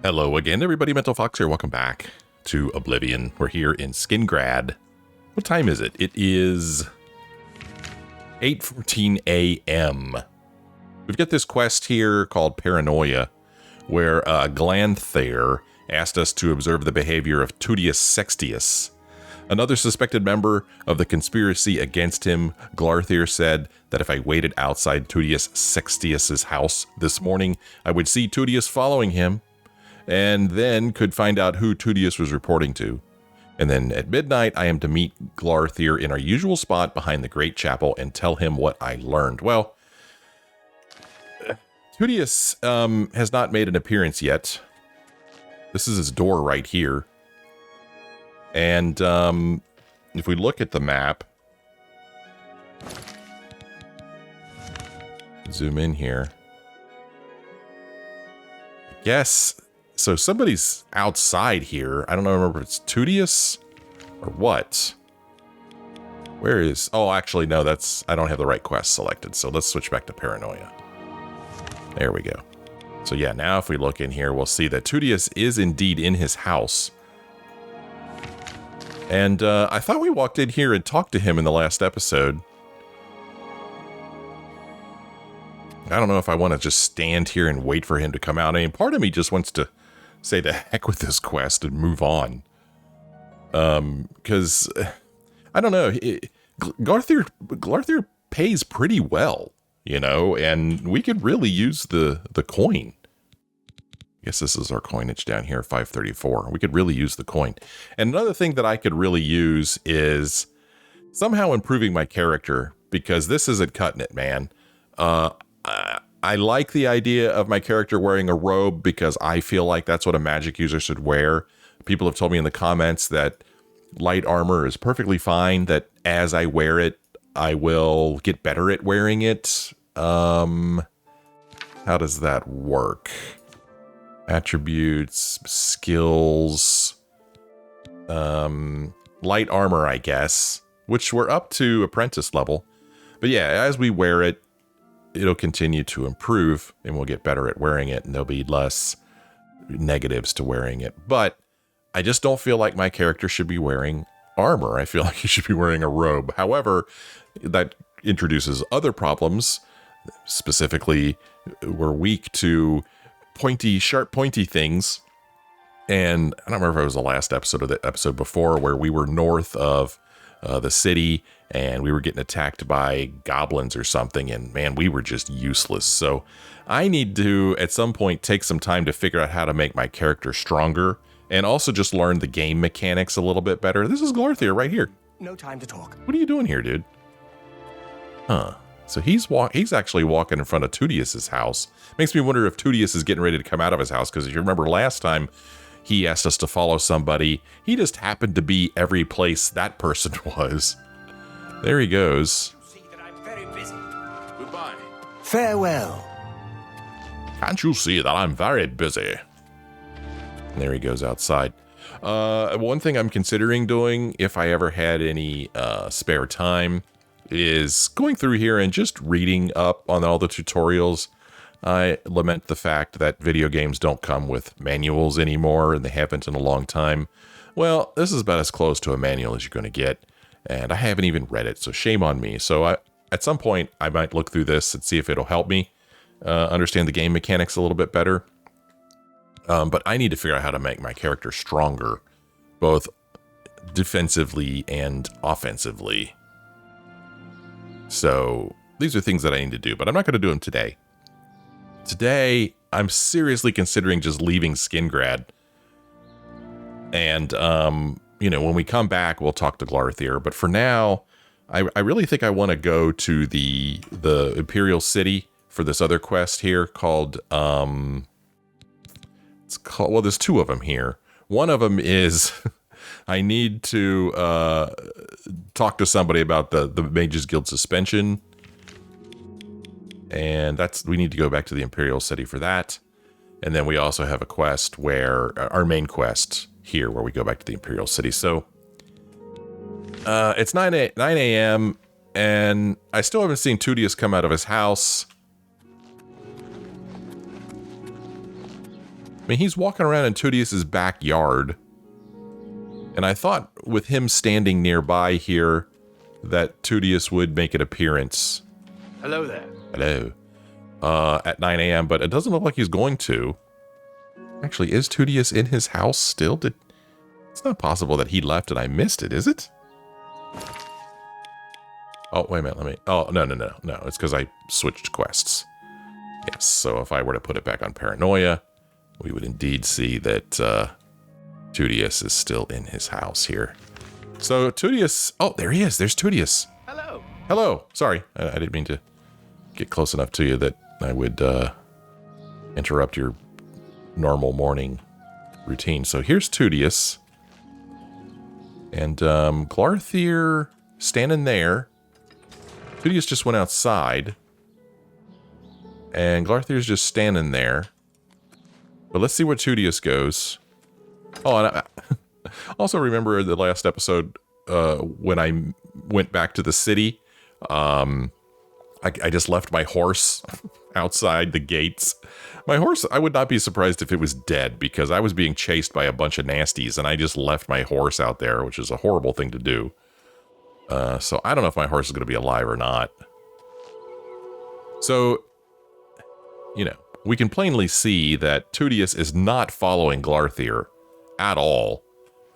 Hello again, everybody. Mental Fox here. Welcome back to Oblivion. We're here in Skingrad. What time is it? It is 8:14 a.m. We've got this quest here called Paranoia, where Glanthair asked us to observe the behavior of Toutius Sextius. Another suspected member of the conspiracy against him, Glanthair said that if I waited outside Toutius Sextius's house this morning, I would see Tudius following him, and then could find out who Tudius was reporting to. And then at midnight, I am to meet Glanthair in our usual spot behind the Great Chapel and tell him what I learned. Well, Tudius has not made an appearance yet. This is his door right here. And if we look at the map, zoom in here. Yes. So somebody's outside here. I don't know if it's Tudius or what. Where is... Oh, actually, no, that's... I don't have the right quest selected. So let's switch back to Paranoia. There we go. So yeah, now if we look in here, we'll see that Tudius is indeed in his house. And I thought we walked in here and talked to him in the last episode. I don't know if I want to just stand here and wait for him to come out. I mean, part of me just wants to say the heck with this quest and move on. Because, I don't know, Glanthair pays pretty well, you know, and we could really use the coin. I guess this is our coinage down here, 534. We could really use the coin. And another thing that I could really use is somehow improving my character, because this isn't cutting it, man. I like the idea of my character wearing a robe because I feel like that's what a magic user should wear. People have told me in the comments that light armor is perfectly fine, that as I wear it, I will get better at wearing it. How does that work? Attributes, skills, light armor, I guess, which we're up to apprentice level. But yeah, as we wear it, it'll continue to improve and we'll get better at wearing it, and there'll be less negatives to wearing it. But I just don't feel like my character should be wearing armor. I feel like he should be wearing a robe. However, that introduces other problems. Specifically, we're weak to sharp pointy things. And I don't remember if it was the last episode or the episode before where we were north of the city and we were getting attacked by goblins or something, and man, we were just useless. So I need to at some point take some time to figure out how to make my character stronger and also just learn the game mechanics a little bit better. This is Glanthair right here. No time to talk. What are you doing here, dude? Huh. So he's actually walking in front of Tudius's house. Makes me wonder if Tudius is getting ready to come out of his house, because if you remember last time he asked us to follow somebody, he just happened to be every place that person was. There he goes. See that I'm very busy. Goodbye. Farewell. Can't you see that I'm very busy? And there he goes outside. One thing I'm considering doing, if I ever had any spare time, is going through here and just reading up on all the tutorials. I lament the fact that video games don't come with manuals anymore, and they haven't in a long time. Well, this is about as close to a manual as you're going to get, and I haven't even read it, so shame on me. So at some point, I might look through this and see if it'll help me understand the game mechanics a little bit better. But I need to figure out how to make my character stronger, both defensively and offensively. So these are things that I need to do, but I'm not going to do them today. Today, I'm seriously considering just leaving Skingrad. And, you know, when we come back, we'll talk to Glanthair. But for now, I really think I want to go to the Imperial city for this other quest here called, well, there's two of them here. One of them is I need to talk to somebody about the Mages Guild suspension. And we need to go back to the Imperial city for that. And then we also have a quest where, our main quest here, where we go back to the Imperial city. So it's 9 a.m. and I still haven't seen Tudius come out of his house. I mean, he's walking around in Tudius's backyard. And I thought with him standing nearby here that Tudius would make an appearance. Hello there. Hello. At 9 a.m., but it doesn't look like he's going to. Actually, is Tudius in his house still? It's not possible that he left and I missed it, is it? Oh, wait a minute, oh, no. It's because I switched quests. Yes, so if I were to put it back on paranoia, we would indeed see that Tudius is still in his house here. So Tudius, oh, there he is. There's Tudius. Hello. Hello. Sorry, I didn't mean to get close enough to you that I would interrupt your normal morning routine. So here's Tudius. And Glarthir standing there. Tudius just went outside. And Glarthir's just standing there. But let's see where Tudius goes. Oh, and I also remember the last episode when I went back to the city. I just left my horse outside the gates. My horse, I would not be surprised if it was dead because I was being chased by a bunch of nasties and I just left my horse out there, which is a horrible thing to do. So I don't know if my horse is going to be alive or not. So, you know, we can plainly see that Tudius is not following Glarthir at all.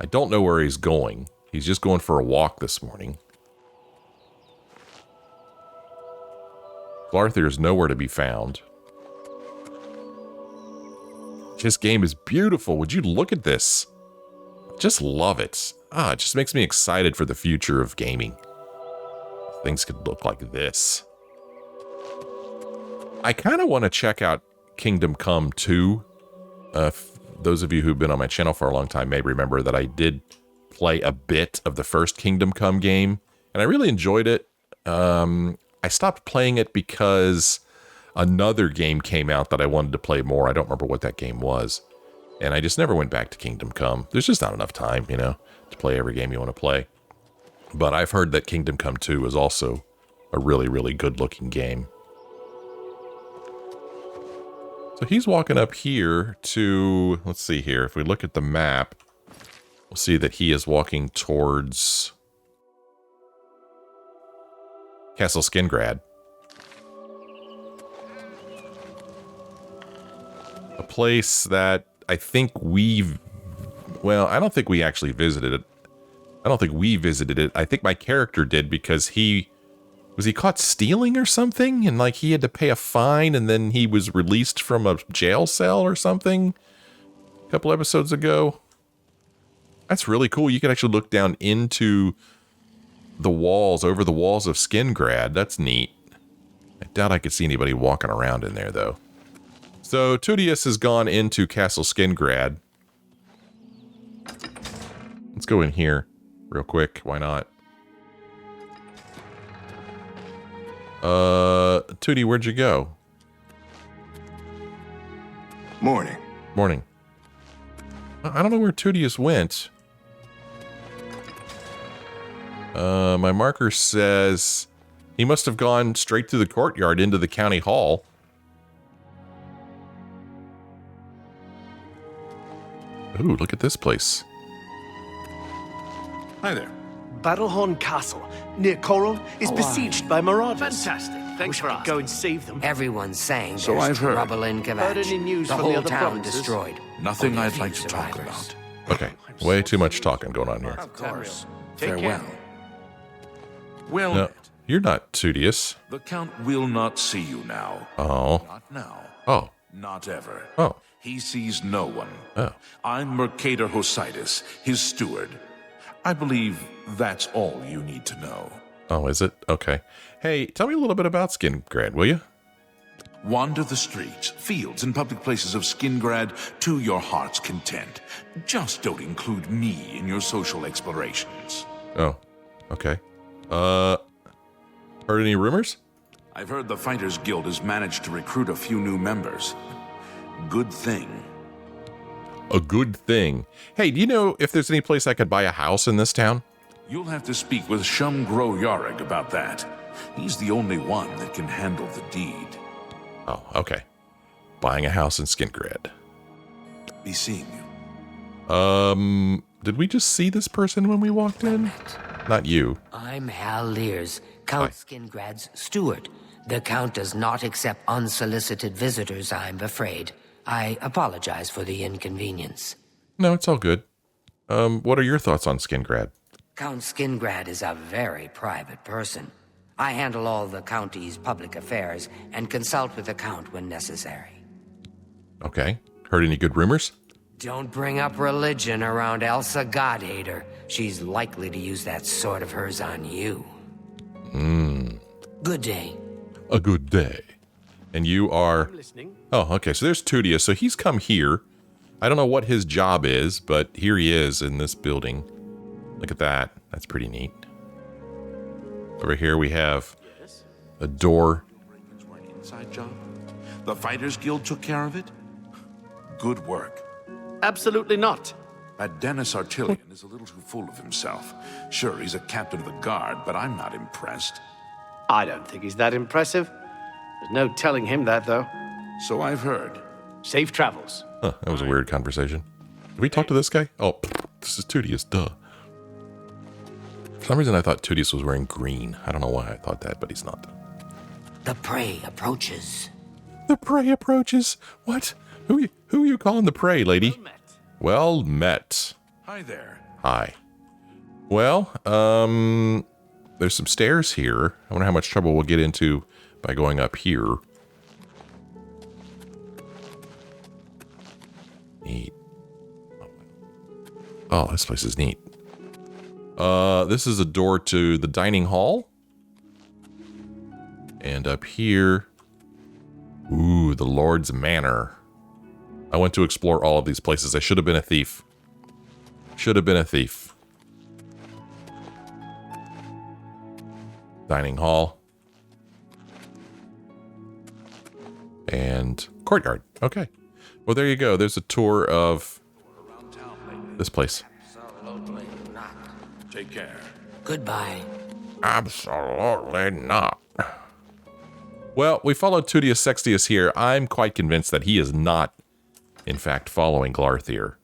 I don't know where he's going. He's just going for a walk this morning. Glarthir is nowhere to be found. This game is beautiful. Would you look at this? Just love it. It just makes me excited for the future of gaming. Things could look like this. I kind of want to check out Kingdom Come 2. Those of you who've been on my channel for a long time may remember that I did play a bit of the first Kingdom Come game, and I really enjoyed it. I stopped playing it because another game came out that I wanted to play more. I don't remember what that game was. And I just never went back to Kingdom Come. There's just not enough time, you know, to play every game you want to play. But I've heard that Kingdom Come 2 is also a really, really good-looking game. So he's walking up here to, let's see here. If we look at the map, we'll see that he is walking towards Castle Skingrad. A place that I think I don't think we actually visited it. I don't think we visited it. I think my character did because was he caught stealing or something? And like he had to pay a fine and then he was released from a jail cell or something a couple episodes ago. That's really cool. You can actually look down into the walls, over the walls of Skingrad. That's neat. I doubt I could see anybody walking around in there though. So Tudius has gone into Castle Skingrad. Let's go in here real quick. Why not? Tootie, where'd you go? Morning. Morning. I don't know where Tudius went. My marker says he must have gone straight through the courtyard into the county hall. Ooh, look at this place. Hi there. Battlehorn Castle, near Coral, is besieged by marauders. Fantastic. Thanks for asking. Go and save them. Everyone's saying So there's I've heard. trouble in Heard any Kvatch. news The from the whole other town provinces? destroyed. Nothing Only a I'd few like to talk survivors. about. Okay, way too much talking going on here. Of course. Take Farewell. care. Well, No, you're not Tudius. the Count will not see you now. Oh. Not now. Oh. Not ever. Oh. He sees no one. Oh. I'm Mercator Hositis, his steward. I believe that's all you need to know. Oh, is it? Okay. Hey, tell me a little bit about Skingrad, will you? Wander the streets, fields, and public places of Skingrad to your heart's content. Just don't include me in your social explorations. Oh, okay. Heard any rumors? I've heard the Fighters Guild has managed to recruit a few new members. Good thing. A good thing. Hey, do you know if there's any place I could buy a house in this town? You'll have to speak with Shum Gro Yarrig about that. He's the only one that can handle the deed. Oh, okay. Buying a house in Skingrad. be seeing you. Did we just see this person when we walked in? Not you. I'm Hal Lears, Count Skingrad's steward. The Count does not accept unsolicited visitors, I'm afraid. I apologize for the inconvenience. No, it's all good. What are your thoughts on Skingrad? Count Skingrad is a very private person. I handle all the county's public affairs and consult with the Count when necessary. Okay. Heard any good rumors? Don't bring up religion around Elsa Godhater. She's likely to use that sword of hers on you. Good day. A good day. And you are... I'm listening. Oh, okay. So there's Tudius. So he's come here. I don't know what his job is, but here he is in this building. Look at that. That's pretty neat. Over here we have a door. Inside job? The Fighters Guild took care of it? Good work. Absolutely not. That Dennis Artilian is a little too full of himself. Sure, he's a captain of the guard, but I'm not impressed. I don't think he's that impressive. There's no telling him that, though. So I've heard. Safe travels. Huh, that was a weird conversation. Did we talk to this guy? Oh, this is Tudius, duh. For some reason I thought Tudius was wearing green. I don't know why I thought that, but he's not. The prey approaches. The prey approaches? What? Who are you calling the prey, lady? Well met. Hi there. Hi. Well, there's some stairs here. I wonder how much trouble we'll get into by going up here. Neat. Oh, this place is neat. This is a door to the dining hall. And up here... Ooh, the Lord's Manor. I went to explore all of these places. I should have been a thief. Should have been a thief. Dining hall. And courtyard. Okay. Well, there you go. There's a tour of this place. Absolutely not. Take care. Goodbye. Absolutely not. Well, we followed Toutius Sextius here. I'm quite convinced that he is not, in fact, following Glarthir.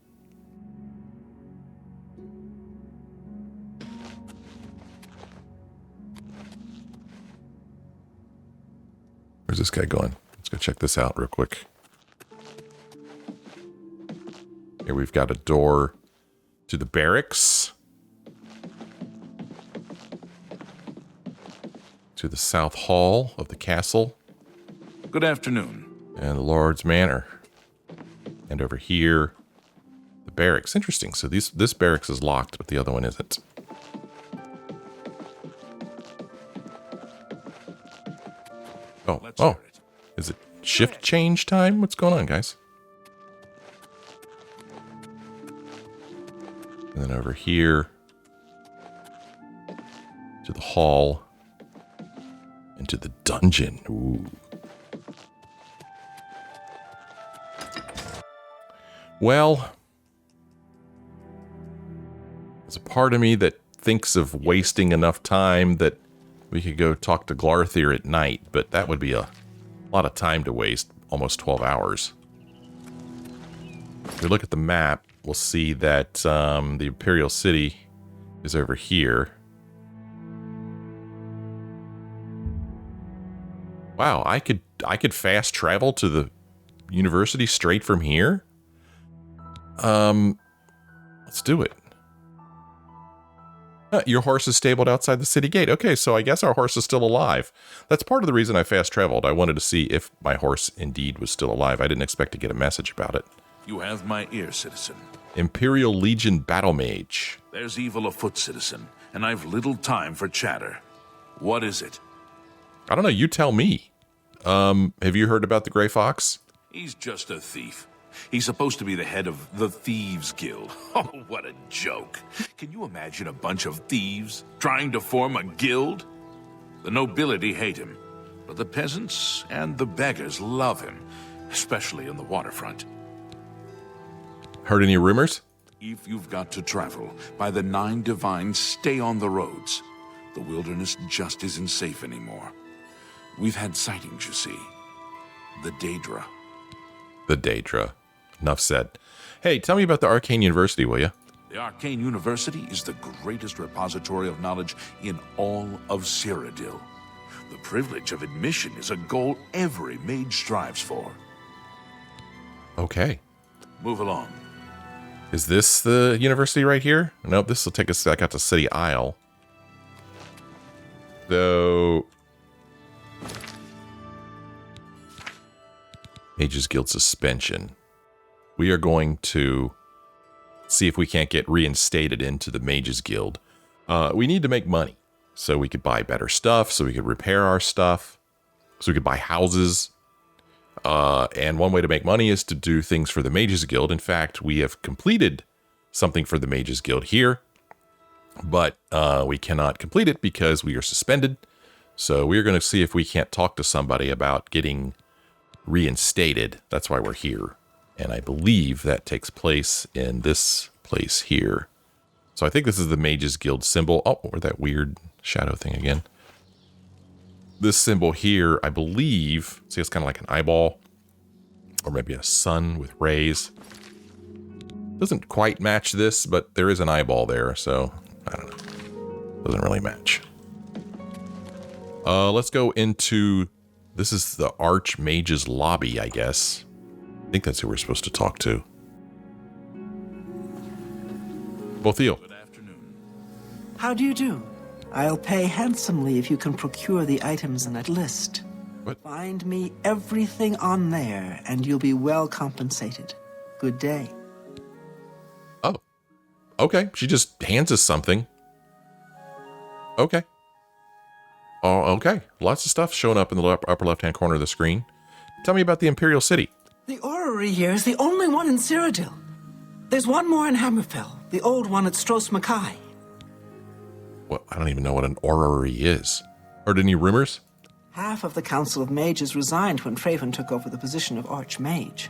Where's this guy going? Let's go check this out real quick. Here we've got a door to the barracks. To the south hall of the castle. Good afternoon. And the Lord's Manor. And over here, the barracks. Interesting. So this barracks is locked, but the other one isn't. Let's hear it. Is it shift change time? What's going on, guys? And then over here to the hall and to the dungeon. Ooh. Well, there's a part of me that thinks of wasting enough time that we could go talk to Glarthir at night, but that would be a lot of time to waste, almost 12 hours. If we look at the map, we'll see that the Imperial City is over here. Wow, I could fast travel to the university straight from here? Let's do it. Your horse is stabled outside the city gate. Okay, so I guess our horse is still alive. That's part of the reason I fast traveled. I wanted to see if my horse indeed was still alive. I didn't expect to get a message about it. You have my ear, citizen. Imperial Legion Battle Mage. There's evil afoot, citizen, and I've little time for chatter. What is it? I don't know, you tell me. Have you heard about the Grey Fox? He's just a thief. He's supposed to be the head of the Thieves Guild. Oh, what a joke. Can you imagine a bunch of thieves trying to form a guild? The nobility hate him, but the peasants and the beggars love him, especially on the waterfront. Heard any rumors? If you've got to travel, by the 9 divines, stay on the roads. The wilderness just isn't safe anymore. We've had sightings, you see. The Daedra. The Daedra. enough said. Hey, tell me about the Arcane University, will you? The Arcane University is the greatest repository of knowledge in all of Cyrodiil. The privilege of admission is a goal every mage strives for. Okay. Move along. Is this the university right here? Nope, this will take us back out to City Isle. So... Mages Guild suspension. We are going to see if we can't get reinstated into the Mages Guild. We need to make money so we could buy better stuff, so we could repair our stuff, so we could buy houses. And one way to make money is to do things for the Mages Guild. In fact, we have completed something for the Mages Guild here, but we cannot complete it because we are suspended. So we're going to see if we can't talk to somebody about getting reinstated. That's why we're here. And I believe that takes place in this place here. So I think this is the Mages Guild symbol. Oh, or that weird shadow thing again. This symbol here, I believe, see, it's kind of like an eyeball or maybe a sun with rays. Doesn't quite match this, but there is an eyeball there, so I don't know. Doesn't really match. Let's go into, this is the Archmage's lobby, I guess. I think that's who we're supposed to talk to. Bothiel. Good afternoon. How do you do? I'll pay handsomely if you can procure the items in that list. What? Find me everything on there, and you'll be well compensated. Good day. Oh, okay. She just hands us something. Okay. Oh, okay. Lots of stuff showing up in the upper left-hand corner of the screen. Tell me about the Imperial City. The orrery here is the only one in Cyrodiil. There's one more in Hammerfell, the old one at Stros Mackay. Well, I don't even know what an orrery is. Heard any rumors? Half of the Council of Mages resigned when Fraven took over the position of Archmage.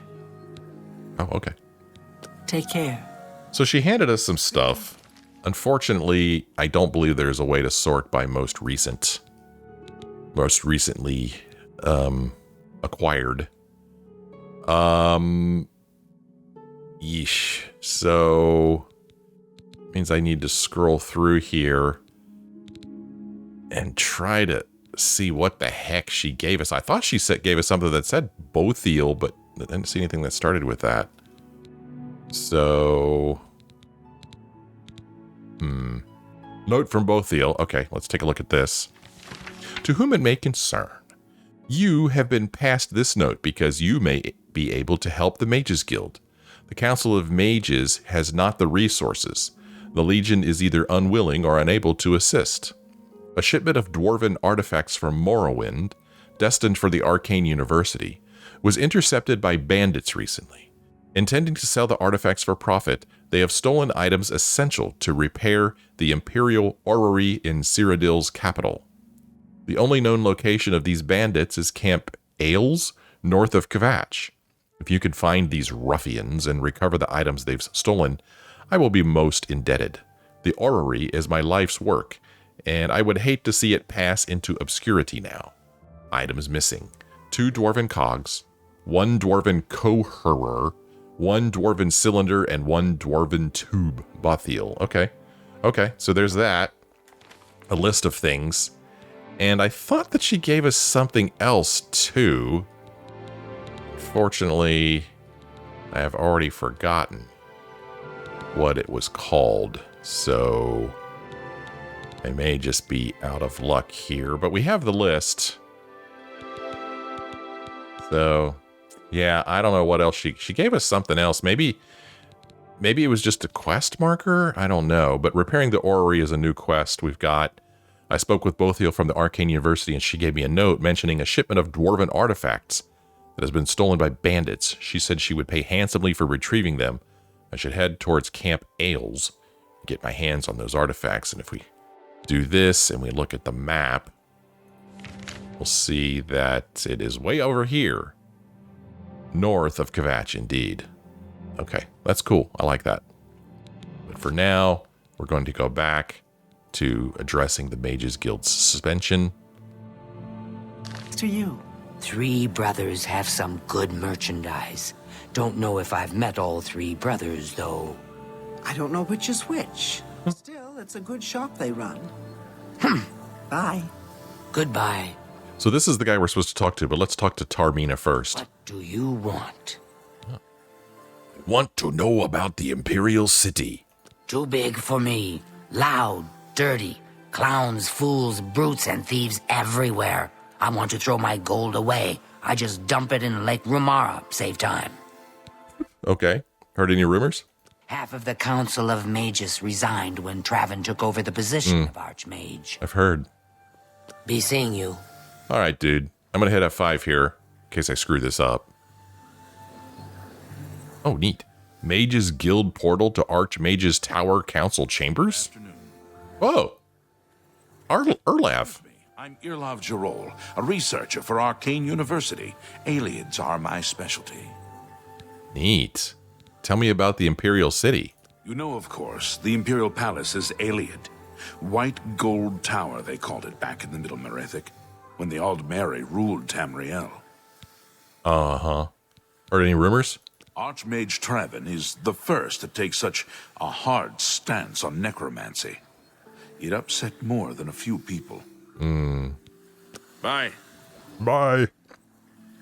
Oh, okay. Take care. So she handed us some stuff. Unfortunately, I don't believe there's a way to sort by most recently acquired. Yeesh. So means I need to scroll through here and try to see what the heck she gave us. I thought she gave us something that said Bothiel, but I didn't see anything that started with that. So, note from Bothiel. Okay, let's take a look at this. To whom it may concern, you have been passed this note because you may be able to help the Mages Guild. The Council of Mages has not the resources. The Legion is either unwilling or unable to assist. A shipment of dwarven artifacts from Morrowind, destined for the Arcane University, was intercepted by bandits recently. Intending to sell the artifacts for profit, they have stolen items essential to repair the Imperial orrery in Cyrodiil's capital. The only known location of these bandits is Camp Ailes, north of Kvatch. If you can find these ruffians and recover the items they've stolen, I will be most indebted. The orrery is my life's work, and I would hate to see it pass into obscurity now. Items missing: 2 dwarven cogs, 1 dwarven coherer, 1 dwarven cylinder, and 1 dwarven tube. Bothiel. Okay, so there's that. A list of things. And I thought that she gave us something else too. Fortunately, I have already forgotten what it was called, so I may just be out of luck here, but we have the list. So, yeah, I don't know what else she gave us something else. Maybe it was just a quest marker? I don't know, but repairing the orrery is a new quest we've got. I spoke with Bothiel from the Arcane University, and she gave me a note mentioning a shipment of dwarven artifacts that has been stolen by bandits. She said she would pay handsomely for retrieving them. I should head towards Camp Ailes, get my hands on those artifacts, and if we do this and we look at the map, we'll see that it is way over here, north of Kvatch indeed. Okay, that's cool. I like that. But for now, we're going to go back to addressing the Mages Guild's suspension. To you. 3 brothers have some good merchandise. Don't know if I've met all three brothers, though. I don't know which is which. Still, it's a good shop they run. Bye. Goodbye. So this is the guy we're supposed to talk to, but let's talk to Tarmina first. What do you want? Want to know about the Imperial City. Too big for me. Loud, dirty. Clowns, fools, brutes, and thieves everywhere. I want to throw my gold away. I just dump it in Lake Rumara. Save time. Okay. Heard any rumors? Half of the Council of Mages resigned when Traven took over the position of Archmage. I've heard. Be seeing you. All right, dude. I'm going to hit F5 here in case I screw this up. Oh, neat. Mage's Guild portal to Archmage's Tower Council Chambers? Whoa. Erlav. I'm Irlav Jarol, a researcher for Arcane University. Aliens are my specialty. Neat. Tell me about the Imperial City. You know, of course, the Imperial Palace is Aliad. White Gold Tower, they called it back in the Middle Merethic, when the Aldmeri ruled Tamriel. Uh-huh. Heard any rumors? Archmage Traven is the first to take such a hard stance on necromancy. It upset more than a few people. Bye. Bye.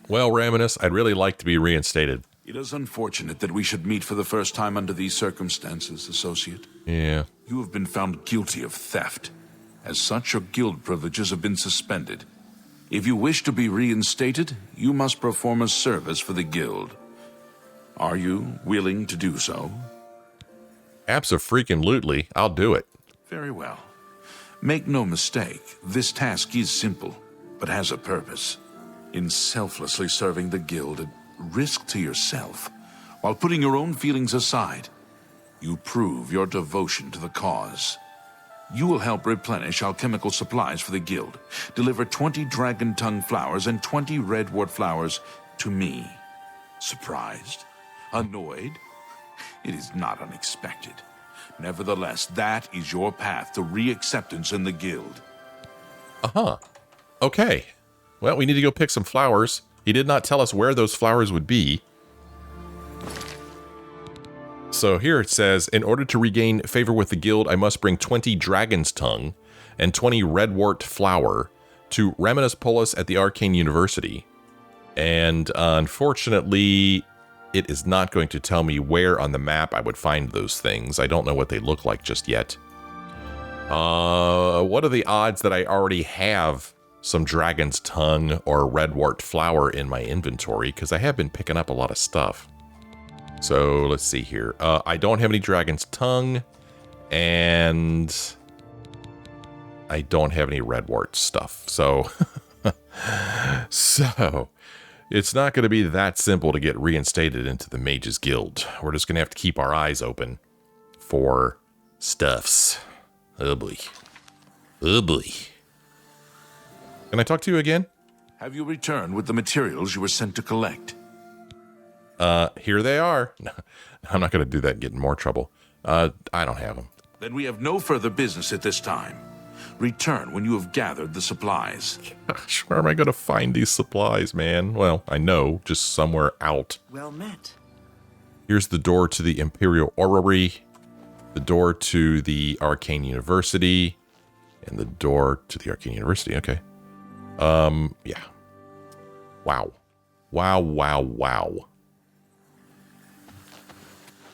Well, Raminus, I'd really like to be reinstated. It is unfortunate that we should meet for the first time under these circumstances, Associate. Yeah. You have been found guilty of theft. As such, your guild privileges have been suspended. If you wish to be reinstated, you must perform a service for the guild. Are you willing to do so? Abso-freaking-lutely, I'll do it. Very well. Make no mistake, this task is simple, but has a purpose. In selflessly serving the guild at risk to yourself, while putting your own feelings aside, you prove your devotion to the cause. You will help replenish alchemical supplies for the guild, deliver 20 dragon tongue flowers and 20 redwort flowers to me. Surprised? Annoyed? It is not unexpected. Nevertheless, that is your path to re-acceptance in the guild. Uh-huh. Okay. Well, we need to go pick some flowers. He did not tell us where those flowers would be. So here it says, in order to regain favor with the guild, I must bring 20 dragon's tongue and 20 redwort flower to Raminus Polus at the Arcane University. And unfortunately, it is not going to tell me where on the map I would find those things. I don't know what they look like just yet. What are the odds that I already have some dragon's tongue or redwort flower in my inventory? Because I have been picking up a lot of stuff. So let's see here. I don't have any dragon's tongue, and I don't have any redwort stuff. So, it's not going to be that simple to get reinstated into the Mage's Guild. We're just going to have to keep our eyes open for stuffs. Oh boy. Oh boy. Can I talk to you again? Have you returned with the materials you were sent to collect? Here they are. No, I'm not going to do that and get in more trouble. I don't have them. Then we have no further business at this time. Return when you have gathered the supplies. Gosh, where am I going to find these supplies, man? Well, I know, just somewhere out. Well met. Here's the door to the Imperial Orrery, the door to the Arcane University, and the door to the Arcane University. Okay. Yeah. Wow. Wow, wow, wow.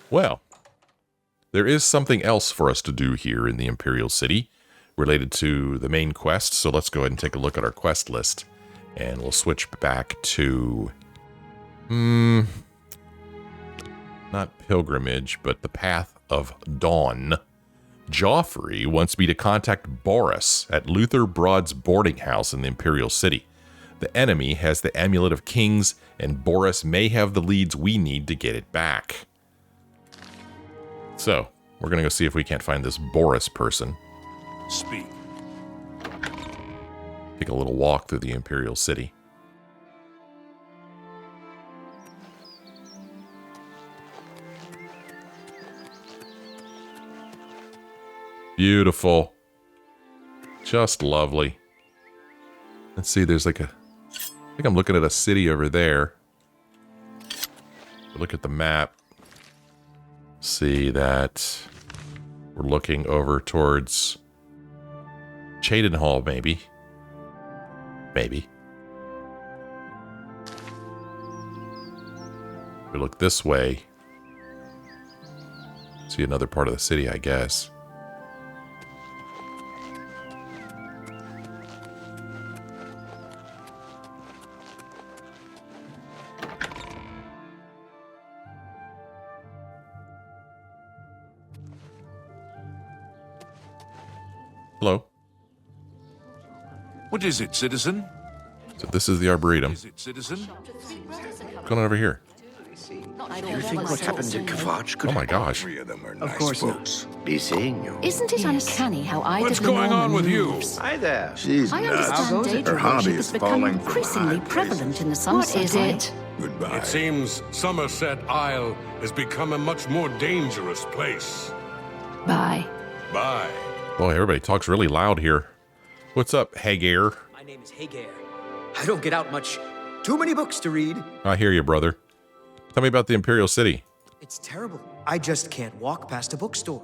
Well, there is something else for us to do here in the Imperial City related to the main quest, so let's go ahead and take a look at our quest list, and we'll switch back to, not pilgrimage, but the Path of Dawn. Joffrey wants me to contact Baurus at Luther Broad's boarding house in the Imperial City. The enemy has the Amulet of Kings, and Baurus may have the leads we need to get it back. So, we're going to go see if we can't find this Baurus person. Speak. Take a little walk through the Imperial City. Beautiful. Just lovely. Let's see, there's like a... I think I'm looking at a city over there. It look at the map, see that we're looking over towards Cheydinhal, maybe. Maybe. We look this way. See another part of the city, I guess. Hello. What is it, citizen? So this is the Arboretum. Is it, citizen? What's going on over here? You think what happened at Kavach could Oh my gosh. Three of them are Of nice course folks. not. Be seeing you. Isn't it uncanny how I What's going on with you? Hi there. She's I nuts. understand data Her hobby worship is has become falling from increasingly high prevalent in the places. Sunset. What is it? Goodbye. It seems Somerset Isle has become a much more dangerous place. Bye. Bye. Boy, everybody talks really loud here. What's up, Hagar? My name is Hagar. I don't get out much. Too many books to read. I hear you, brother. Tell me about the Imperial City. It's terrible. I just can't walk past a bookstore.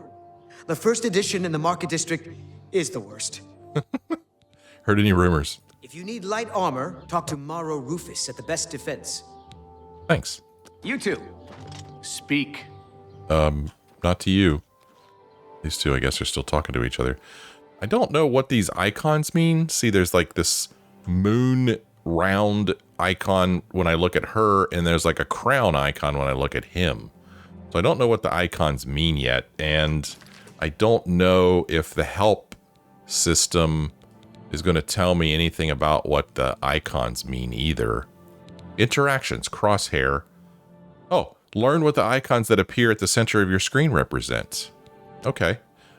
The first edition in the Market District is the worst. Heard any rumors? If you need light armor, talk to Maro Rufus at the Best Defense. Thanks. You two. Speak. Not to you. These two, I guess, are still talking to each other. I don't know what these icons mean. See, there's like this moon round icon when I look at her, and there's like a crown icon when I look at him. So I don't know what the icons mean yet, and I don't know if the help system is going to tell me anything about what the icons mean either. Interactions, crosshair. Oh, learn what the icons that appear at the center of your screen represent. Okay.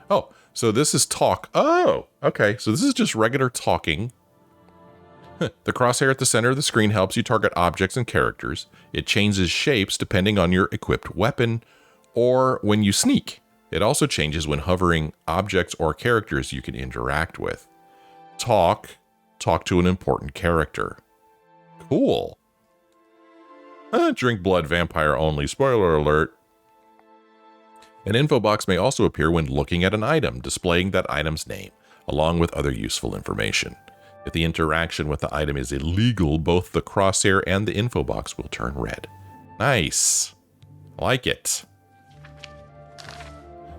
Oh, so this is talk. Oh, okay. So this is just regular talking. The crosshair at the center of the screen helps you target objects and characters. It changes shapes depending on your equipped weapon or when you sneak. It also changes when hovering objects or characters you can interact with. Talk to an important character. Cool. Drink blood, vampire only. Spoiler alert. An info box may also appear when looking at an item, displaying that item's name, along with other useful information. If the interaction with the item is illegal, both the crosshair and the info box will turn red. Nice. I like it.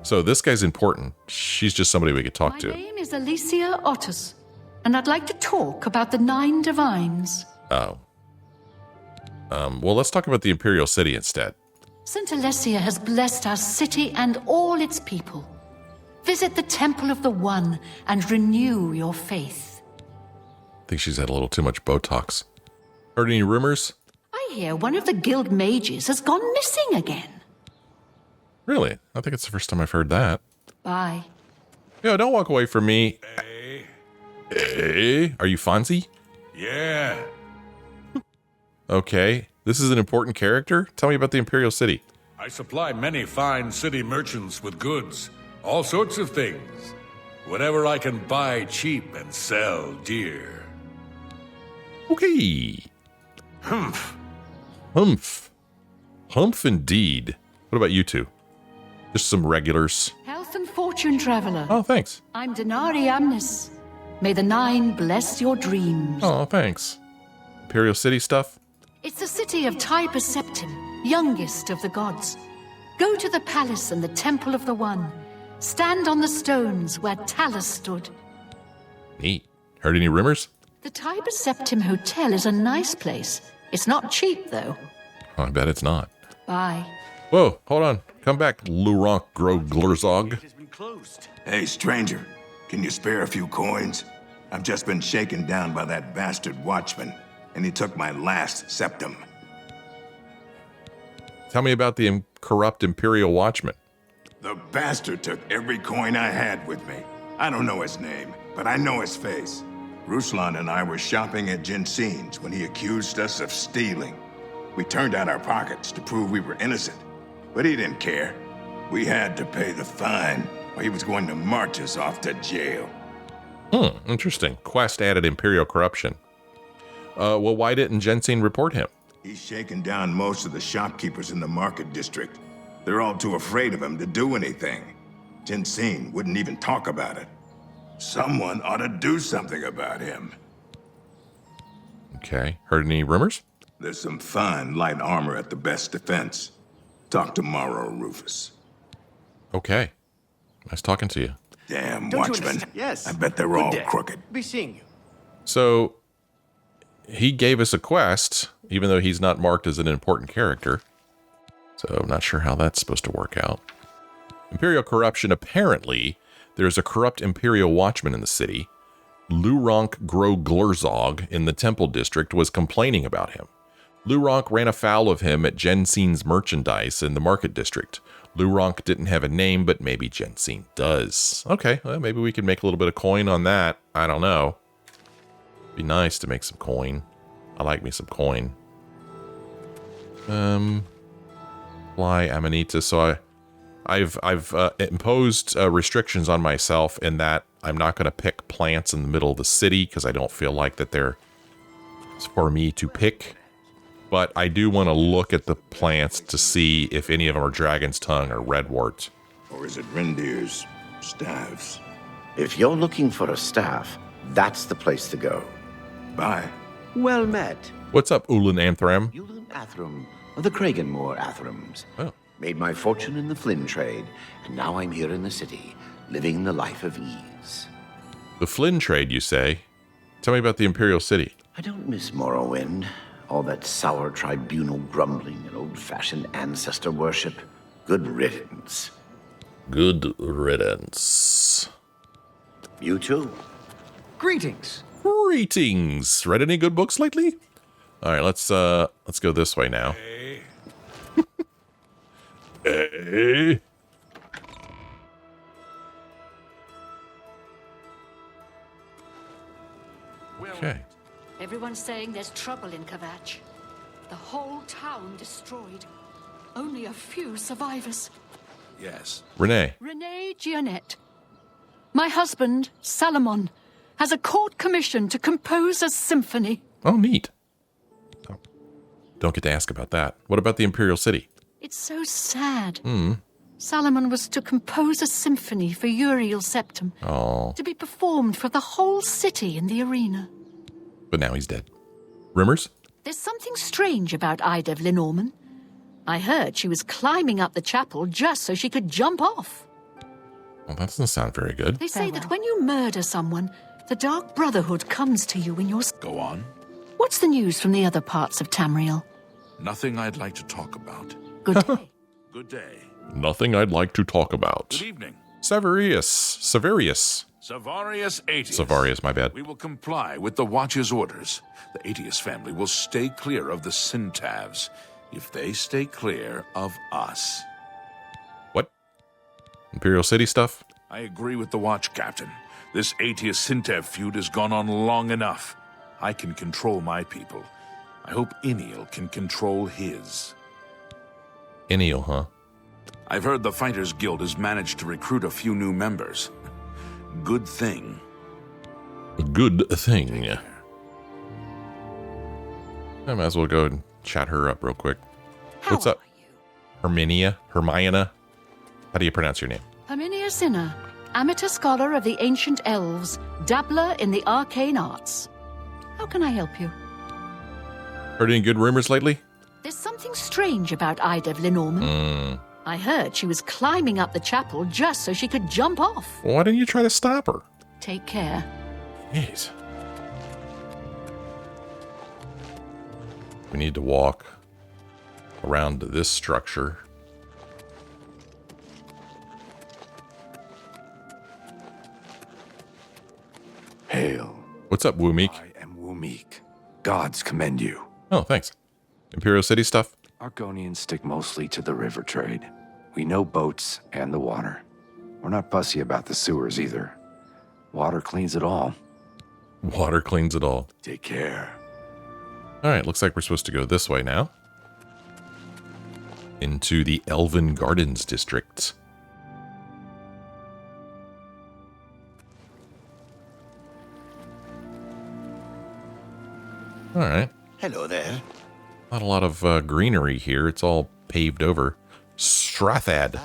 So this guy's important. She's just somebody we could talk My to. name is Alicia Otus, and I'd like to talk about the 9 divines. Oh. Well, let's talk about the Imperial City instead. St. Alessia has blessed our city and all its people. Visit the Temple of the One and renew your faith. I think she's had a little too much Botox. Heard any rumors? I hear one of the guild mages has gone missing again. Really? I think it's the first time I've heard that. Bye. Yo, don't walk away from me. Hey. Hey, are you Fonzie? Yeah. Okay. This is an important character? Tell me about the Imperial City. I supply many fine city merchants with goods, all sorts of things. Whatever I can buy cheap and sell dear. Okay. Humph. Humph. Humph indeed. What about you two? Just some regulars. Health and fortune traveler. Oh, thanks. I'm Denari Amnis. May the 9 bless your dreams. Oh, thanks. Imperial City stuff? It's the city of Tiber Septim, youngest of the gods. Go to the palace and the Temple of the One. Stand on the stones where Talus stood. Neat. Heard any rumors? The Tiber Septim Hotel is a nice place. It's not cheap, though. Oh, I bet it's not. Bye. Whoa, hold on. Come back, Luronk Groglerzog. It has been closed. Hey, stranger, can you spare a few coins? I've just been shaken down by that bastard watchman, and he took my last septum. Tell me about the corrupt Imperial Watchman. The bastard took every coin I had with me. I don't know his name, but I know his face. Ruslan and I were shopping at Jensen's when he accused us of stealing. We turned out our pockets to prove we were innocent, but he didn't care. We had to pay the fine, or he was going to march us off to jail. Interesting. Quest added Imperial corruption. Well, why didn't Jensen report him? He's shaken down most of the shopkeepers in the market district. They're all too afraid of him to do anything. Jensine wouldn't even talk about it. Someone ought to do something about him. Okay. Heard any rumors? There's some fine light armor at the best defense. Talk tomorrow, Rufus. Okay. Nice talking to you. Damn Don't you watchmen. understand? Yes. I bet they're Good all day. crooked. Be seeing you. So he gave us a quest, even though he's not marked as an important character. So I'm not sure how that's supposed to work out. Imperial corruption. Apparently, there's a corrupt Imperial watchman in the city. Luronk Gro-Glurzog in the Temple District was complaining about him. Luronk ran afoul of him at Jensine's merchandise in the Market District. Luronk didn't have a name, but maybe Jensine does. Okay, well, maybe we can make a little bit of coin on that. I don't know. Be nice to make some coin. I like me some coin. Fly Amanita. So I've imposed restrictions on myself in that I'm not going to pick plants in the middle of the city because I don't feel like that they're for me to pick. But I do want to look at the plants to see if any of them are dragon's tongue or redwort. Or is it reindeer's staves? If you're looking for a staff, that's the place to go. Bye. Well met. What's up, Ulan Anthram? Ulan Athram of the Kraganmore Athrams. Oh. Made my fortune in the Flynn trade, and now I'm here in the city, living the life of ease. The Flynn trade, you say? Tell me about the Imperial City. I don't miss Morrowind. All that sour tribunal grumbling and old-fashioned ancestor worship. Good riddance. Good riddance. You too. Greetings. Greetings. Read any good books lately? All right, let's go this way now. Hey. Okay. Everyone's saying there's trouble in Kvatch. The whole town destroyed. Only a few survivors. Yes. Renee. Renee Gionette. My husband, Salomon, has a court commission to compose a symphony. Oh, neat. Oh, don't get to ask about that. What about the Imperial City? It's so sad. Salomon was to compose a symphony for Uriel Septim. Oh. To be performed for the whole city in the arena. But now he's dead. Rumors? There's something strange about Ida of Lenormand. I heard she was climbing up the chapel just so she could jump off. Well, that doesn't sound very good. They say that when you murder someone, the Dark Brotherhood comes to you in your... Go on. What's the news from the other parts of Tamriel? Nothing I'd like to talk about. Good day. Good day. Nothing I'd like to talk about. Good evening. Severius. Savarius Aetius. Savarius, my bad. We will comply with the Watch's orders. The Aetius family will stay clear of the Syntavs if they stay clear of us. What? Imperial City stuff? I agree with the Watch, Captain. This Aetius Syntav feud has gone on long enough. I can control my people. I hope Iniel can control his. Iniel, huh? I've heard the Fighters Guild has managed to recruit a few new members. Good thing. A good thing. I might as well go and chat her up real quick. What's up? Herminia? How do you pronounce your name? Herminia Sinner, amateur scholar of the ancient elves, dabbler in the arcane arts. How can I help you? Heard any good rumors lately? There's something strange about Ida of Lenormand. I heard she was climbing up the chapel just so she could jump off. Why didn't you try to stop her? Take care. Jeez. We need to walk around this structure. Hail. What's up, Woomeek? I am Woomeek. Gods commend you. Oh, thanks. Imperial City stuff? Argonians stick mostly to the river trade. We know boats and the water. We're not fussy about the sewers either. Water cleans it all. Water cleans it all. Take care. All right, looks like we're supposed to go this way now. Into the Elven Gardens District. All right. Hello there. Not a lot of greenery here. It's all paved over. Strathad.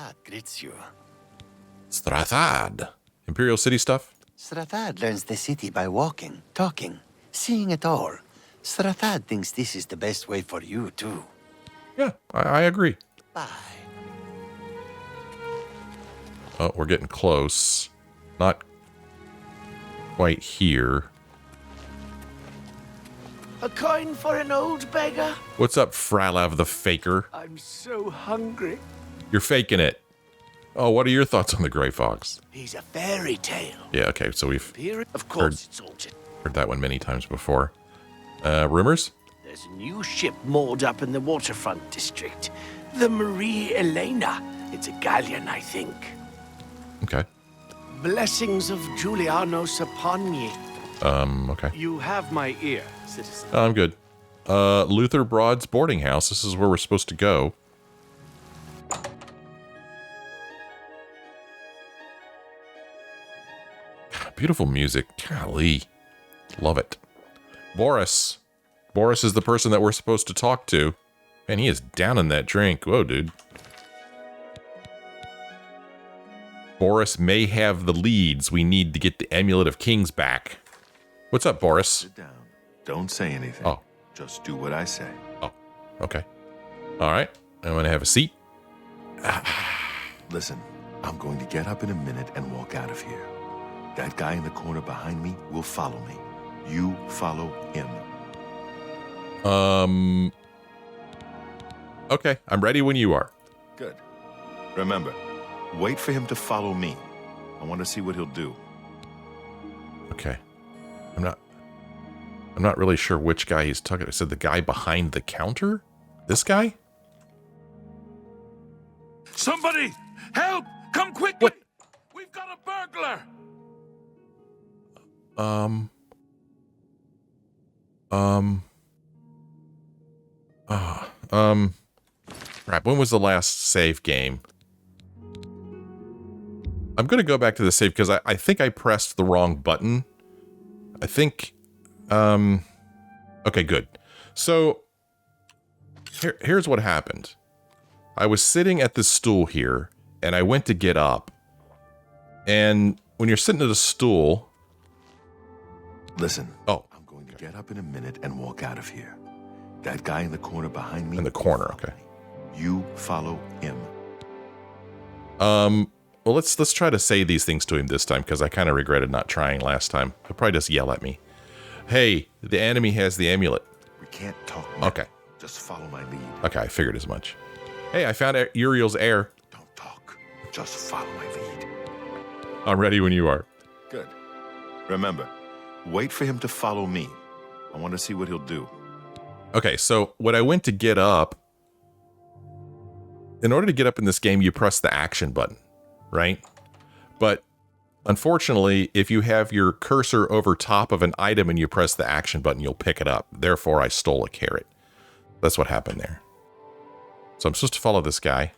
Strathad. Imperial City stuff? Strathad learns the city by walking, talking, seeing it all. Strathad thinks this is the best way for you, too. Yeah, I agree. Bye. Oh, we're getting close. Not quite here. A coin for an old beggar? What's up, Fralav the Faker? I'm so hungry. You're faking it. Oh, what are your thoughts on the Grey Fox? He's a fairy tale. Yeah, okay, so we've Of course, it's all just... heard that one many times before. Rumors? There's a new ship moored up in the waterfront district. The Marie Elena. It's a galleon, I think. Okay. Blessings of Julianos upon ye. Okay. You have my ear, citizen. I'm good. Luther Broad's boarding house. This is where we're supposed to go. Beautiful music. Golly. Love it. Baurus. Baurus is the person that we're supposed to talk to. Man, he is down in that drink. Whoa, dude. Baurus may have the leads we need to get the Amulet of Kings back. What's up, Baurus? Sit down. Don't say anything. Oh. Just do what I say. Oh, okay. All right. I'm going to have a seat. Listen, I'm going to get up in a minute and walk out of here. That guy in the corner behind me will follow me. You follow him. Okay. I'm ready when you are. Good. Remember, wait for him to follow me. I want to see what he'll do. Okay. I'm not really sure which guy he's talking. I said the guy behind the counter? This guy? Somebody! Help! Come quickly! What? We've got a burglar! Crap, when was the last save game? I'm going to go back to the save because I think I pressed the wrong button. I think, okay, good. So, here's what happened. I was sitting at this stool here, and I went to get up. And when you're sitting at a stool... Listen. Oh. I'm going to get up in a minute and walk out of here. That guy in the corner behind me... In the corner, okay. You follow him. Well, let's try to say these things to him this time, because I kind of regretted not trying last time. He'll probably just yell at me. Hey, the enemy has the amulet. We can't talk now. Okay. Just follow my lead. Okay, I figured as much. Hey, I found Uriel's heir. Don't talk. Just follow my lead. I'm ready when you are. Good. Remember, wait for him to follow me. I want to see what he'll do. Okay, so when I went to get up, in order to get up in this game, you press the action button, right? But unfortunately, if you have your cursor over top of an item and you press the action button, you'll pick it up. Therefore, I stole a carrot. That's what happened there. So I'm supposed to follow this guy.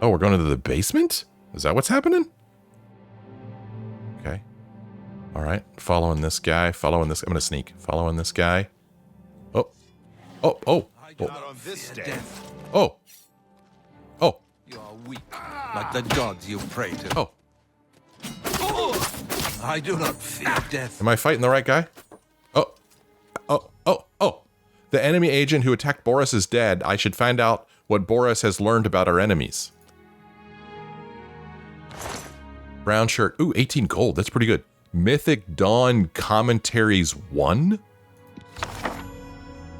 Oh, we're going into the basement? Is that what's happening? Okay. All right. Following this guy. Following this. I'm going to sneak. Following this guy. Oh. Oh. Oh. Oh. On this day, Oh. Oh. you are weak, like the gods you pray to. Oh. I do not fear death. Am I fighting the right guy? Oh. Oh. Oh. Oh. The enemy agent who attacked Baurus is dead. I should find out what Baurus has learned about our enemies. Brown shirt. Ooh, 18 gold. That's pretty good. Mythic Dawn Commentaries I?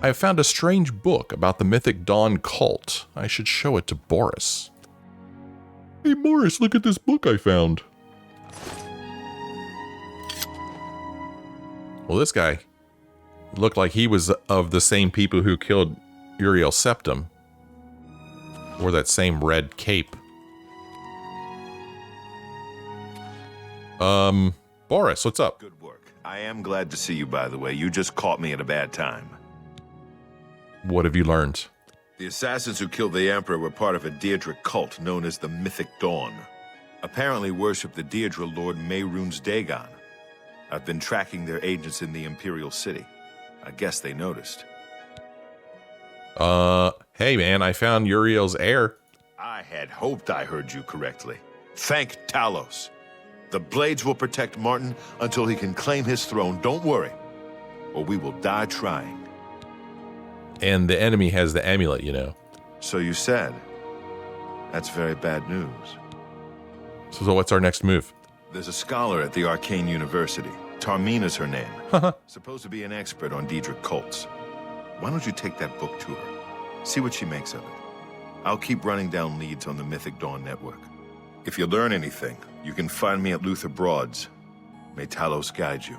I have found a strange book about the Mythic Dawn cult. I should show it to Baurus. Hey, Baurus, look at this book I found. Well, this guy looked like he was of the same people who killed Uriel Septim. Wore that same red cape. Baurus, what's up? Good work. I am glad to see you, by the way. You just caught me at a bad time. What have you learned? The assassins who killed the Emperor were part of a Daedric cult known as the Mythic Dawn. Apparently worship the Daedra Lord Mehrunes Dagon. I've been tracking their agents in the Imperial City. I guess they noticed. Hey man, I found Uriel's heir. I had hoped I heard you correctly. Thank Talos. The blades will protect Martin until he can claim his throne. Don't worry, or we will die trying. And the enemy has the amulet, you know. So you said. That's very bad news. So what's our next move? There's a scholar at the Arcane University. Tarmina's her name. Supposed to be an expert on Daedric cults. Why don't you take that book to her? See what she makes of it. I'll keep running down leads on the Mythic Dawn network. If you learn anything, you can find me at Luther Broad's. May Talos guide you.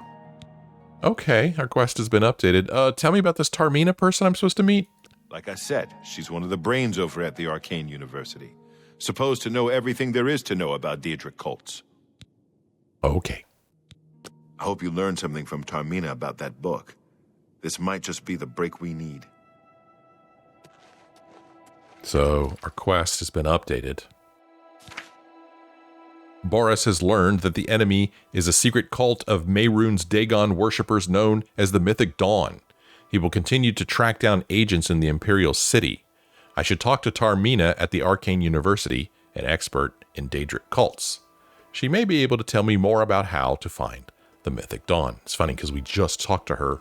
Okay, our quest has been updated. Tell me about this Tarmina person I'm supposed to meet. Like I said, she's one of the brains over at the Arcane University. Supposed to know everything there is to know about Daedric cults. Okay. I hope you learned something from Tarmina about that book. This might just be the break we need. So, our quest has been updated. Baurus has learned that the enemy is a secret cult of Mehrunes Dagon worshippers known as the Mythic Dawn. He will continue to track down agents in the Imperial city. I should talk to Tarmina at the Arcane University, an expert in Daedric cults. She may be able to tell me more about how to find the Mythic Dawn. It's funny because we just talked to her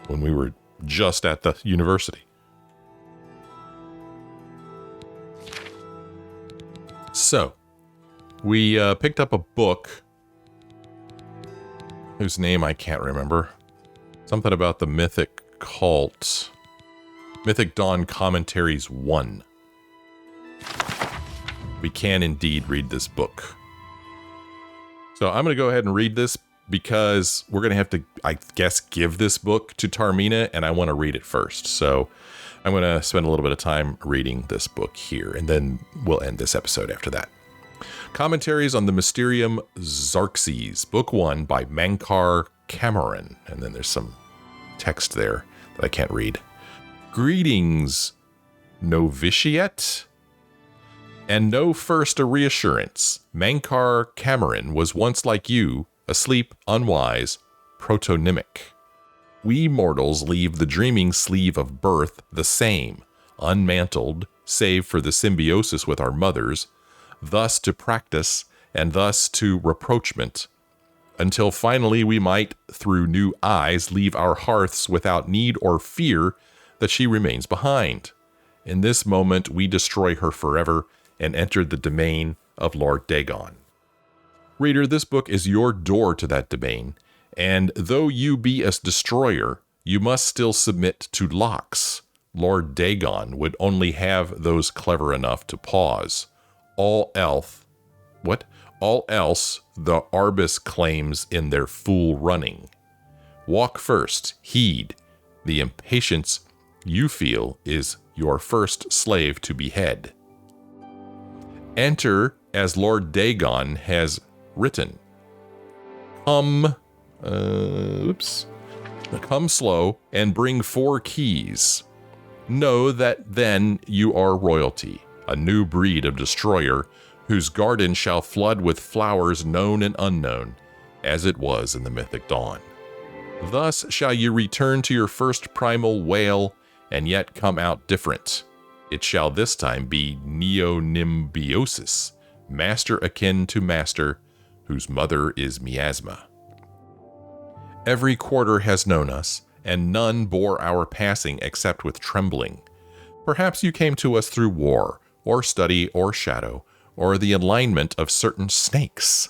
when we were just at the university. So, we picked up a book whose name I can't remember. Something about the Mythic cult. Mythic Dawn Commentaries I. We can indeed read this book. So I'm going to go ahead and read this because we're going to have to, I guess, give this book to Tarmina, and I want to read it first. So I'm going to spend a little bit of time reading this book here, and then we'll end this episode after that. Commentaries on the Mysterium Xarxes, Book 1 by Mankar Cameron. And then there's some text there that I can't read. Greetings, novitiate. And know first a reassurance. Mankar Cameron was once like you, asleep, unwise, protonymic. We mortals leave the dreaming sleeve of birth the same, unmantled, save for the symbiosis with our mothers, thus to practice, and thus to reproachment, until finally we might, through new eyes, leave our hearths without need or fear that she remains behind. In this moment we destroy her forever, and enter the domain of Lord Dagon. Reader, this book is your door to that domain, and though you be a destroyer, you must still submit to locks. Lord Dagon would only have those clever enough to pause. All else the Arbus claims in their fool running. Walk first, heed. The impatience you feel is your first slave to behead. Enter as Lord Dagon has written. Come slow and bring 4 keys. Know that then you are royalty, a new breed of destroyer, whose garden shall flood with flowers known and unknown, as it was in the Mythic Dawn. Thus shall you return to your first primal wail, and yet come out different. It shall this time be neonimbiosis, master akin to master, whose mother is miasma. Every quarter has known us, and none bore our passing except with trembling. Perhaps you came to us through war, or study, or shadow, or the alignment of certain snakes.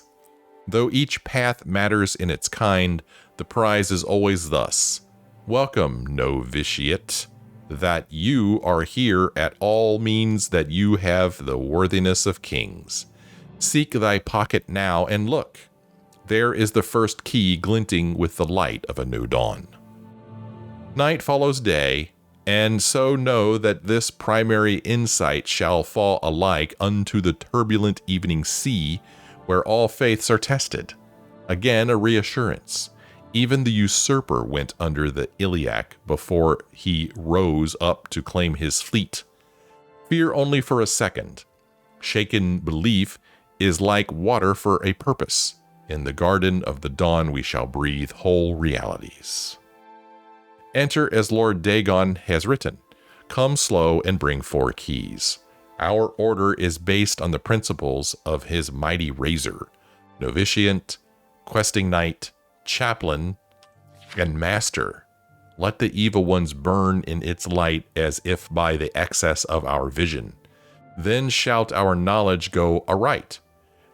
Though each path matters in its kind, the prize is always thus. Welcome, novitiate. That you are here at all means that you have the worthiness of kings. Seek thy pocket now and look. There is the first key glinting with the light of a new dawn. Night follows day, and so know that this primary insight shall fall alike unto the turbulent evening sea, where all faiths are tested. Again a reassurance. Even the usurper went under the iliac before he rose up to claim his fleet. Fear only for a second. Shaken belief is like water for a purpose. In the garden of the dawn we shall breathe whole realities. Enter as Lord Dagon has written. Come slow and bring 4 keys. Our order is based on the principles of his mighty razor, novitiate, questing knight, chaplain, and master. Let the evil ones burn in its light as if by the excess of our vision. Then shalt our knowledge go aright.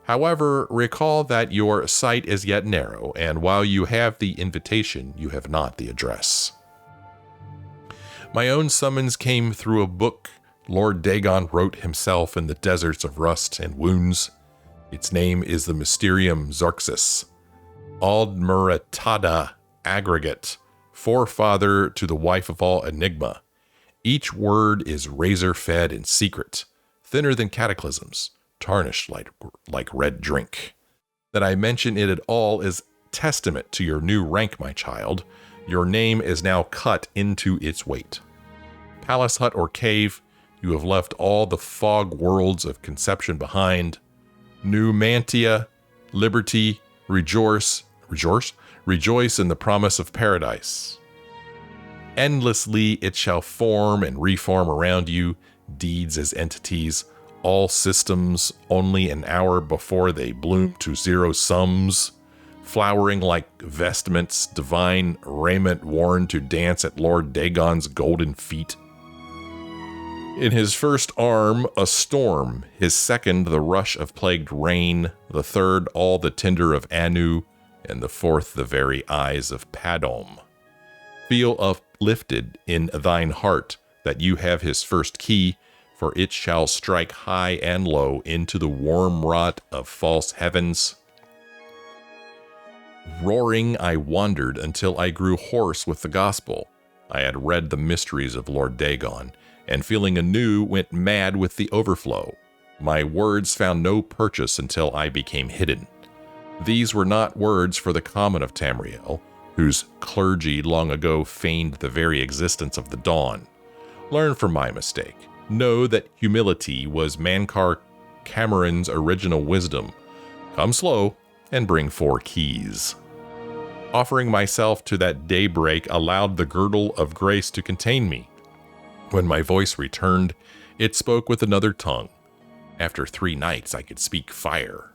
However, recall that your sight is yet narrow, and while you have the invitation, you have not the address. My own summons came through a book Lord Dagon wrote himself in the deserts of rust and wounds. Its name is the Mysterium xarxes, Aldmuratada aggregate, forefather to the wife of all enigma. Each word is razor-fed in secret, thinner than cataclysms, tarnished like red drink. That I mention it at all is testament to your new rank, my child. Your name is now cut into its weight. Palace, hut, or cave, you have left all the fog worlds of conception behind. New Mantia, liberty, rejoice in the promise of paradise. Endlessly it shall form and reform around you, deeds as entities, all systems only an hour before they bloom to zero sums, flowering like vestments, divine raiment worn to dance at Lord Dagon's golden feet. In his first arm, a storm, his second, the rush of plagued rain, the third, all the tinder of Anu, and the fourth, the very eyes of Padom. Feel uplifted in thine heart that you have his first key, for it shall strike high and low into the warm rot of false heavens. Roaring, I wandered until I grew hoarse with the gospel. I had read the mysteries of Lord Dagon, and feeling anew, went mad with the overflow. My words found no purchase until I became hidden. These were not words for the common of Tamriel, whose clergy long ago feigned the very existence of the dawn. Learn from my mistake. Know that humility was Mankar Cameron's original wisdom. Come slow and bring 4 keys. Offering myself to that daybreak allowed the girdle of grace to contain me. When my voice returned, it spoke with another tongue. After 3 nights, I could speak fire.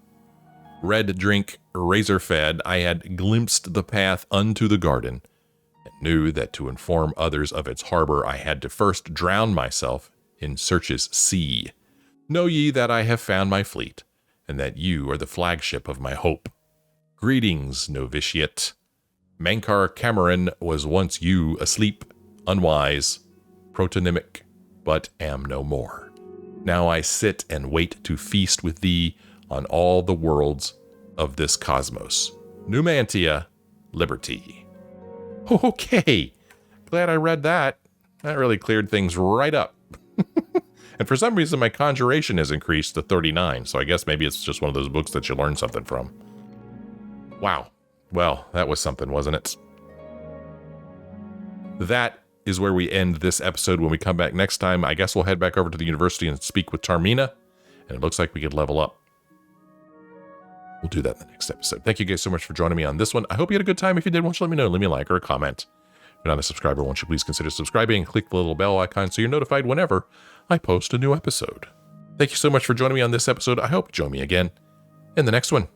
Red drink, razor-fed, I had glimpsed the path unto the garden, and knew that to inform others of its harbor, I had to first drown myself in Search's sea. Know ye that I have found my fleet, and that you are the flagship of my hope. Greetings, novitiate. Mankar Cameron was once you, asleep, unwise, protonymic, but am no more. Now I sit and wait to feast with thee on all the worlds of this cosmos. Numantia, liberty. Okay, glad I read that. That really cleared things right up. And for some reason, my conjuration has increased to 39, so I guess maybe it's just one of those books that you learn something from. Wow. Well, that was something, wasn't it? That is where we end this episode. When we come back next time, I guess we'll head back over to the university and speak with Tarmina, and it looks like we could level up. We'll do that in the next episode. Thank you guys so much for joining me on this one. I hope you had a good time. If you did, why don't you let me know? Leave me a like or a comment. If you're not a subscriber, why don't you please consider subscribing and click the little bell icon so you're notified whenever I post a new episode. Thank you so much for joining me on this episode. I hope you join me again in the next one.